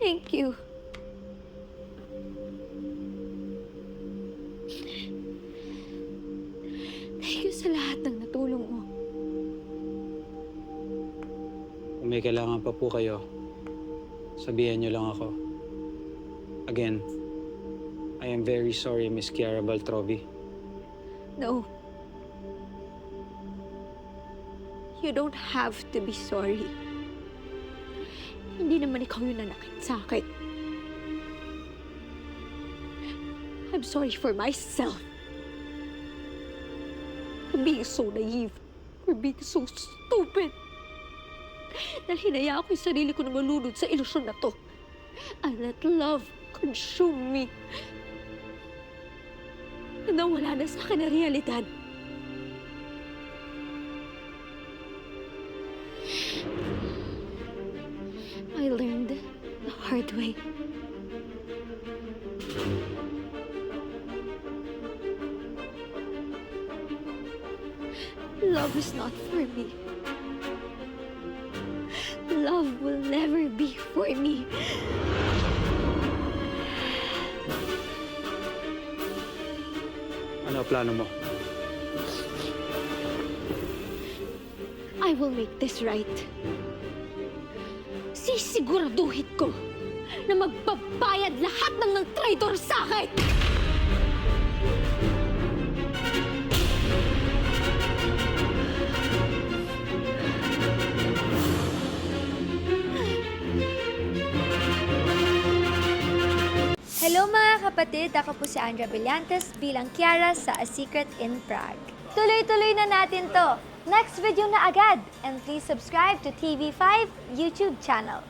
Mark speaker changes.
Speaker 1: Thank you. Thank you sa lahat ng natulong mo.
Speaker 2: Kung may kailangan pa po kayo, sabihan niyo lang ako. Again, I am very sorry, Miss Kiara Baltrovi.
Speaker 1: No. You don't have to be sorry. Hindi naman ikaw yung nanakit sa akin. I'm sorry for myself. For being so naive. For being so stupid. Dahil hinayaan ko yung sarili ko na malunod sa ilusyon na to. I let love consume me. Na nawala na sa akin ang realidad. I learned the hard way. Love is not for me. Love will never be for me.
Speaker 2: Ano plano mo?
Speaker 1: I will make this right. Sisiguraduhin ko na magbabayad lahat ng traitor sa akin!
Speaker 3: Hello mga kapatid! Ako po si Andrea Brillantes bilang Kiara sa A Secret in Prague. Tuloy-tuloy na natin to! Next video na agad! And please subscribe to TV5 YouTube channel.